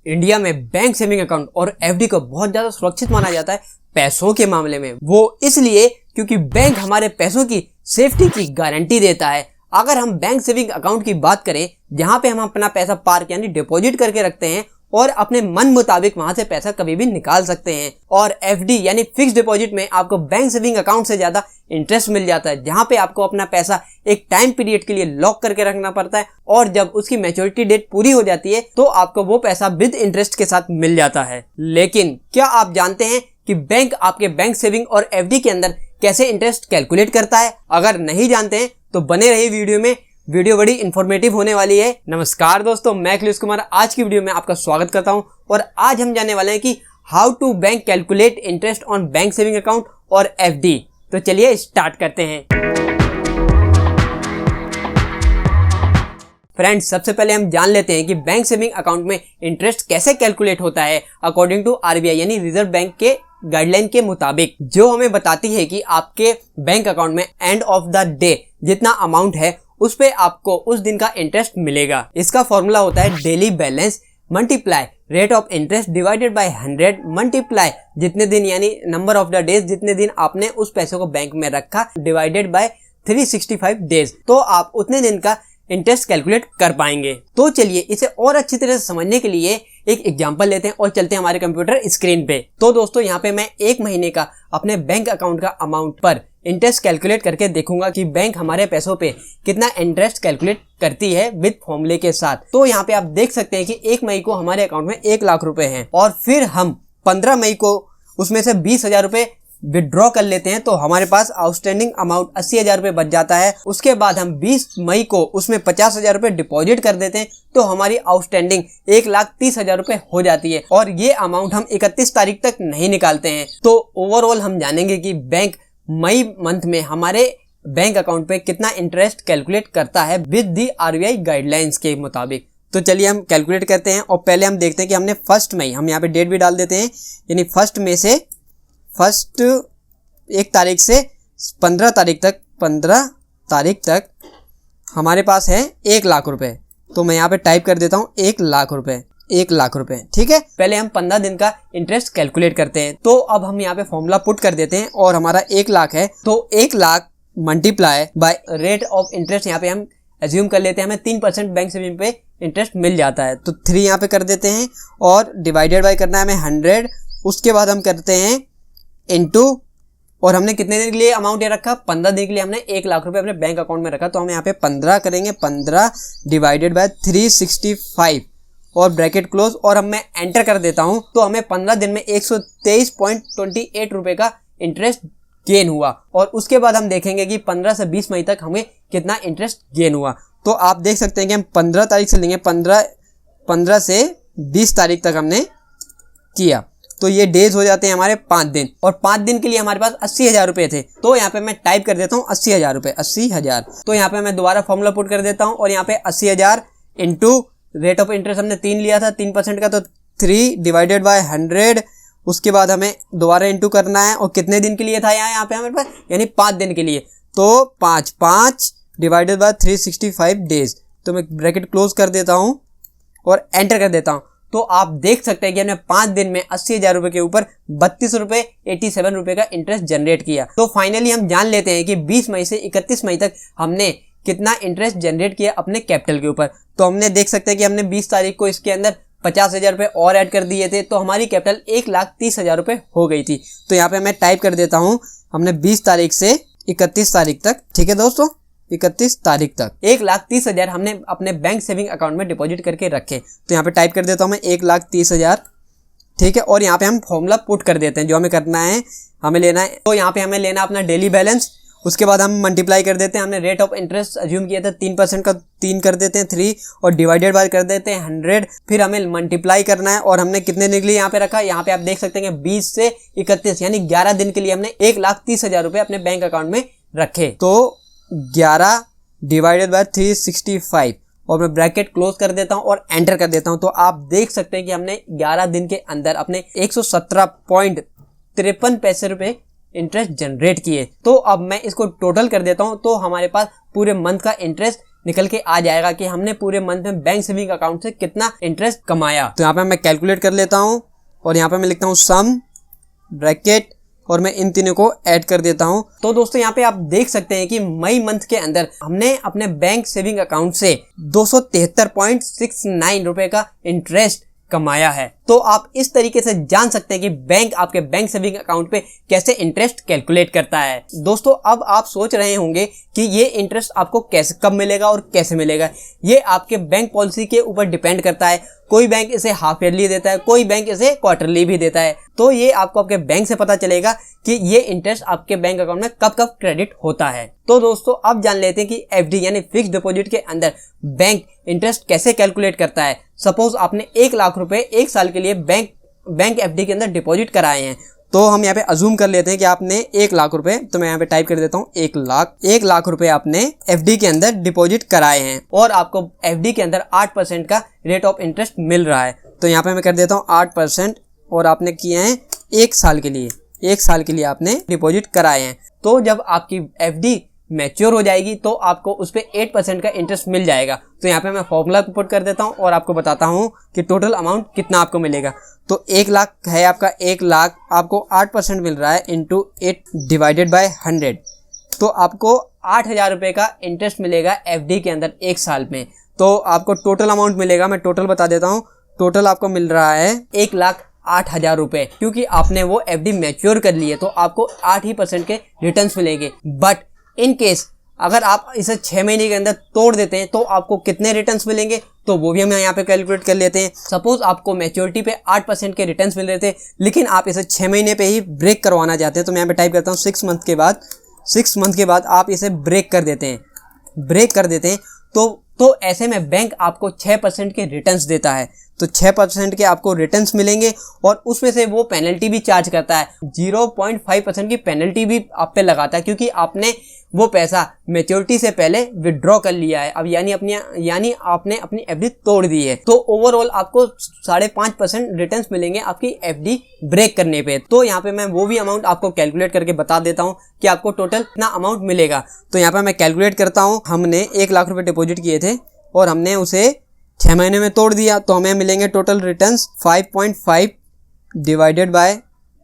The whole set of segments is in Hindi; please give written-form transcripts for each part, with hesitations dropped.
इंडिया में बैंक सेविंग अकाउंट और एफडी को बहुत ज्यादा सुरक्षित माना जाता है पैसों के मामले में। वो इसलिए क्योंकि बैंक हमारे पैसों की सेफ्टी की गारंटी देता है। अगर हम बैंक सेविंग अकाउंट की बात करें, जहां पे हम अपना पैसा पार्क यानी डिपॉजिट करके रखते हैं और अपने मन मुताबिक वहां से पैसा कभी भी निकाल सकते हैं, और एफडी यानी फिक्स डिपॉजिट में आपको बैंक सेविंग अकाउंट से ज्यादा इंटरेस्ट मिल जाता है, जहां पे आपको अपना पैसा एक टाइम पीरियड के लिए लॉक करके रखना पड़ता है और जब उसकी मैच्योरिटी डेट पूरी हो जाती है तो आपको वो पैसा विद इंटरेस्ट के साथ मिल जाता है। लेकिन क्या आप जानते हैं कि बैंक आपके बैंक सेविंग और एफडी के अंदर कैसे इंटरेस्ट कैलकुलेट करता है? अगर नहीं जानते हैं तो बने रहिए वीडियो में, वीडियो बड़ी इंफॉर्मेटिव होने वाली है। नमस्कार दोस्तों, मैं अखिलेश कुमार आज की वीडियो में आपका स्वागत करता हूं और आज हम जानने वाले हैं कि how to bank calculate interest on bank saving account और एफडी। तो चलिए स्टार्ट करते हैं। फ्रेंड्स, सबसे पहले हम जान लेते हैं कि बैंक सेविंग अकाउंट में इंटरेस्ट कैसे कैलकुलेट होता है अकॉर्डिंग टू आरबीआई यानी रिजर्व बैंक के गाइडलाइन के मुताबिक, जो हमें बताती है कि आपके बैंक अकाउंट में एंड ऑफ द डे जितना अमाउंट है उस पे आपको उस दिन का इंटरेस्ट मिलेगा। इसका फॉर्मूला होता है daily balance multiply rate of interest divided by 100 multiply जितने दिन यानी नंबर ऑफ द डेज जितने दिन आपने उस पैसे को बैंक में रखा डिवाइडेड बाय 365 डेज, तो आप उतने दिन का इंटरेस्ट कैलकुलेट कर पाएंगे। तो चलिए इसे और अच्छी तरह से समझने के लिए एक एग्जांपल लेते हैं और चलते हैं हमारे कंप्यूटर स्क्रीन पे। तो दोस्तों, यहाँ पे मैं एक महीने का अपने बैंक अकाउंट का अमाउंट पर इंटरेस्ट कैलकुलेट करके देखूंगा कि बैंक हमारे पैसों पे कितना इंटरेस्ट कैलकुलेट करती है विद फॉर्मूले के साथ। तो यहाँ पे आप देख सकते हैं कि 1 मई को हमारे अकाउंट में 1 लाख रुपए हैं और फिर हम 15 मई को उसमें से 20,000 रुपए विड्रॉ कर लेते हैं, तो हमारे पास आउटस्टैंडिंग अमाउंट 80,000 रुपए बच जाता है। उसके बाद हम 20 मई को उसमें 50,000 रुपए डिपॉजिट कर देते हैं, तो हमारी आउटस्टैंडिंग 1,30,000 रुपए हो जाती है और ये अमाउंट हम 31 तारीख तक नहीं निकालते हैं। तो ओवरऑल हम जानेंगे कि बैंक मई मंथ में हमारे बैंक अकाउंट पे कितना इंटरेस्ट कैलकुलेट करता है विद दी आरबीआई गाइडलाइंस के मुताबिक। तो चलिए हम कैलकुलेट करते हैं और पहले हम देखते हैं कि हमने 1 मई, हम यहाँ पे डेट भी डाल देते हैं, यानी 1 मई से 1 तारीख से 15 तारीख तक हमारे पास है 1 लाख रुपए। तो मैं यहाँ पे टाइप कर देता हूँ 1 लाख रुपए, 1 लाख रुपए, ठीक है। पहले हम 15 दिन का इंटरेस्ट कैलकुलेट करते हैं। तो अब हम यहाँ पे फॉर्मूला पुट कर देते हैं और हमारा 1 लाख है, तो 1 lakh multiply by rate of interest यहाँ पे हम एज्यूम कर लेते हैं, हमें 3% बैंक सेविंग पे इंटरेस्ट मिल जाता है, तो 3 यहाँ पे कर देते हैं और डिवाइडेड बाय करना है हमें 100। उसके बाद हम करते हैं इनटू, और हमने कितने दिन के लिए अमाउंट ये रखा? 15 दिन के लिए हमने 1 लाख रुपए अपने बैंक अकाउंट में रखा, तो हम यहाँ पे 15 करेंगे, 15 डिवाइडेड बाय 365 और ब्रैकेट क्लोज, और अब मैं एंटर कर देता हूं तो हमें 15 दिन में 123.28 रुपए का इंटरेस्ट गेन हुआ। और उसके बाद हम देखेंगे कि 15 से 20 मई तक हमें कितना इंटरेस्ट गेन हुआ। तो आप देख सकते हैं कि हम 15 तारीख से लेंगे, 15 से 20 तारीख तक हमने किया, तो ये डेज हो जाते हैं हमारे 5 दिन, और 5 दिन के लिए हमारे पास 80,000 रुपए थे। तो यहाँ पे मैं टाइप कर देता हूँ 80,000 रुपए, 80,000। तो यहाँ पे मैं दोबारा फॉर्मूला पुट कर देता हूँ और यहाँ पे 80,000 इंटू रेट ऑफ इंटरेस्ट हमने 3 लिया था 3% का, तो 3 डिवाइडेड बाय 100। उसके बाद हमें दोबारा इंटू करना है और कितने दिन के लिए था यहाँ पे हमारे पास, यानी 5 दिन के लिए, तो 5 डिवाइडेड बाय 365 डेज। तो मैं ब्रैकेट क्लोज कर देता हूँ और एंटर कर देता हूँ। तो आप देख सकते हैं कि हमने 5 दिन में 80,000 रुपए के ऊपर 32.87 रुपए का इंटरेस्ट जनरेट किया। तो फाइनली हम जान लेते हैं कि 20 मई से 31 मई तक हमने कितना इंटरेस्ट जनरेट किया अपने कैपिटल के ऊपर। तो हमने देख सकते हैं कि हमने 20 तारीख को इसके अंदर 50,000 रुपए और ऐड कर दिए थे, तो हमारी कैपिटल 1,30,000 रुपए हो गई थी। तो यहाँ पे मैं टाइप कर देता हूँ, हमने 20 तारीख से 31 तारीख तक, ठीक है दोस्तों, 31 तारीख तक 1,30,000 हमने अपने बैंक सेविंग अकाउंट में डिपॉजिट करके रखे। तो यहाँ पे टाइप कर देता हूँ मैं 1,30,000, ठीक है। और यहाँ पे हम फॉर्मूला पुट कर देते हैं जो हमें करना है, हमें लेना है। तो यहाँ पे हमें लेना अपना डेली बैलेंस, उसके बाद हम मल्टीप्लाई कर देते हैं, हमने रेट ऑफ इंटरेस्ट अज्यूम किया था 3% का, 3 कर देते हैं 3 और डिवाइडेड बाय कर देते हैं 100। फिर हमें मल्टीप्लाई करना है और हमने कितने दिन के लिए यहाँ पे रखा, यहाँ पे आप देख सकते हैं 20 से 31 यानी 11 दिन के लिए हमने 1,30,000 रुपए अपने बैंक अकाउंट में रखे। तो 11 डिवाइडेड बाय 365 और मैं ब्रैकेट क्लोज कर देता हूं और एंटर कर देता हूं। तो आप देख सकते हैं कि हमने 11 दिन के अंदर अपने 117.53 पैसे रुपए इंटरेस्ट जनरेट किए। तो अब मैं इसको टोटल कर देता हूं, तो हमारे पास पूरे मंथ का इंटरेस्ट निकल के आ जाएगा कि हमने पूरे मंथ में बैंक सेविंग अकाउंट से कितना इंटरेस्ट कमाया। तो यहाँ पे मैं कैलकुलेट कर लेता हूँ और यहाँ पे मैं लिखता हूँ सम ब्रैकेट और मैं इन तीनों को ऐड कर देता हूं। तो दोस्तों यहाँ पे आप देख सकते हैं कि मई मंथ के अंदर हमने अपने बैंक सेविंग अकाउंट से 273.69 रुपए का इंटरेस्ट कमाया है। तो आप इस तरीके से जान सकते हैं कि बैंक आपके बैंक सेविंग अकाउंट पे कैसे इंटरेस्ट कैलकुलेट करता है। दोस्तों अब आप सोच रहे होंगे कि ये इंटरेस्ट आपको कैसे कब मिलेगा और कैसे मिलेगा। ये आपके बैंक पॉलिसी के ऊपर डिपेंड करता है। कोई बैंक इसे हाफ ईयरली देता है, कोई बैंक इसे क्वार्टरली भी देता है। तो ये आपको आपके बैंक से पता चलेगा कि ये इंटरेस्ट आपके बैंक अकाउंट में कब कब क्रेडिट होता है। तो दोस्तों अब जान लेते हैं कि एफडी यानी फिक्स्ड डिपॉजिट के अंदर बैंक इंटरेस्ट कैसे कैलकुलेट करता है। सपोज आपने 1 लाख रुपए 1 साल के लिए बैंक एफडी के अंदर डिपॉजिट कराए हैं। तो हम यहाँ पे अज्यूम कर लेते हैं कि आपने 1 लाख रुपए, तो मैं यहाँ पे टाइप कर देता हूँ 1 लाख रुपए आपने एफडी के अंदर डिपॉजिट कराए हैं और आपको एफडी के अंदर 8% का रेट ऑफ इंटरेस्ट मिल रहा है। तो यहाँ पे मैं कर देता हूँ 8% और आपने किए हैं 1 साल के लिए, 1 साल के लिए आपने डिपॉजिट कराए हैं। तो जब आपकी एफडी मैच्योर हो जाएगी तो आपको उस पर 8% का इंटरेस्ट मिल जाएगा। तो यहाँ पे मैं फॉर्मूला पुट कर देता हूँ और आपको बताता हूँ कि टोटल अमाउंट कितना आपको मिलेगा। तो 1 लाख है आपका, 1 लाख आपको 8% मिल रहा है इंटू 8 डिवाइडेड बाय 100। तो आपको 8,000 रुपये का इंटरेस्ट मिलेगा एफडी के अंदर 1 साल में। तो आपको टोटल अमाउंट मिलेगा, मैं टोटल बता देता हूँ। टोटल आपको मिल रहा है 1,08,000 रुपये, क्योंकि आपने वो एफडी मैच्योर कर ली है तो आपको 8% के रिटर्न्स मिलेंगे। बट इन केस अगर आप इसे 6 महीने के अंदर तोड़ देते हैं तो आपको कितने रिटर्न्स मिलेंगे, तो वो भी हम यहाँ पे कैलकुलेट कर लेते हैं। सपोज आपको मैच्योरिटी पे 8% के रिटर्न्स मिल रहे थे, लेकिन आप इसे 6 महीने पे ही ब्रेक करवाना चाहते हैं। तो मैं यहाँ पे टाइप करता हूँ 6 मंथ के बाद आप इसे ब्रेक कर देते हैं, तो ऐसे में बैंक आपको 6% के रिटर्न्स देता है। तो 6% के आपको रिटर्न्स मिलेंगे और उसमें से वो पेनल्टी भी चार्ज करता है। 0.5% की पेनल्टी भी आप पे लगाता है, क्योंकि आपने वो पैसा मैच्योरिटी से पहले विड्रॉ कर लिया है। अब यानी आपने अपनी एफडी तोड़ दी है। तो ओवरऑल आपको 5.5% रिटर्न्स मिलेंगे आपकी एफडी ब्रेक करने पे। तो यहाँ पे मैं वो भी अमाउंट आपको कैलकुलेट करके बता देता हूँ कि आपको टोटल कितना अमाउंट मिलेगा। तो यहाँ पे मैं कैलकुलेट करता हूँ। हमने 1 लाख रुपए डिपॉजिट किए थे और हमने उसे 6 महीने में तोड़ दिया, तो हमें मिलेंगे टोटल रिटर्न्स 5.5 डिवाइडेड बाय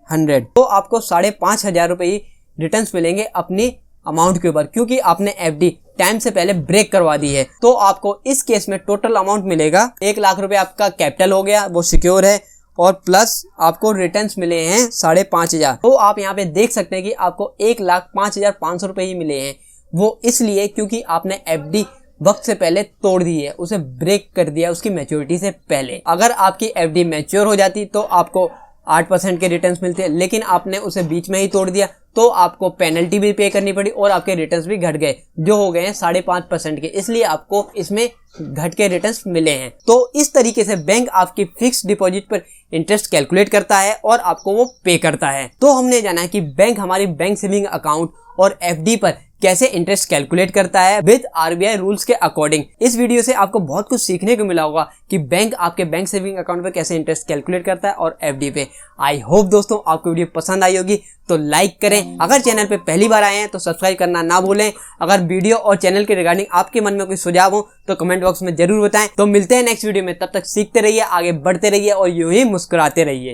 100। तो आपको 5,500 रुपये रिटर्न्स मिलेंगे अपनी अमाउंट के ऊपर, क्योंकि आपने एफडी टाइम से पहले ब्रेक करवा दी है। तो आपको इस केस में टोटल अमाउंट मिलेगा 1 लाख रुपए आपका कैपिटल हो गया, वो सिक्योर है, और प्लस आपको रिटर्न्स मिले हैं 5,500। तो आप यहाँ पे देख सकते हैं कि आपको 1,05,500 रुपये ही मिले हैं। वो इसलिए क्योंकि आपने एफडी वक्त से पहले तोड़ दी है, उसे ब्रेक कर दिया उसकी मैच्योरिटी से पहले। अगर आपकी एफडी मैच्योर हो जाती तो आपको 8% के रिटर्न्स मिलते, लेकिन आपने उसे बीच में ही तोड़ दिया तो आपको पेनल्टी भी पे करनी पड़ी और आपके रिटर्न्स भी घट गए, जो हो गए हैं 5.5% के। इसलिए आपको इसमें घट के रिटर्न्स मिले हैं। तो इस तरीके से बैंक आपकी फिक्स्ड डिपॉजिट पर इंटरेस्ट कैलकुलेट करता है और आपको वो पे करता है। तो हमने जाना है कि बैंक हमारी बैंक सेविंग अकाउंट और एफडी पर कैसे इंटरेस्ट कैलकुलेट करता है विद आरबीआई रूल्स के अकॉर्डिंग। इस वीडियो से आपको बहुत कुछ सीखने को मिला होगा कि बैंक आपके बैंक सेविंग अकाउंट पे कैसे इंटरेस्ट कैलकुलेट करता है और एफडी पे। आई होप दोस्तों आपको वीडियो पसंद आई होगी, तो लाइक करें। अगर चैनल पे पहली बार आए हैं तो सब्सक्राइब करना ना भूलें। अगर वीडियो और चैनल के रिगार्डिंग आपके मन में कोई सुझाव हो तो कमेंट बॉक्स में जरूर बताएं। तो मिलते हैं नेक्स्ट वीडियो में, तब तक सीखते रहिए, आगे बढ़ते रहिए और यूं ही मुस्कुराते रहिए।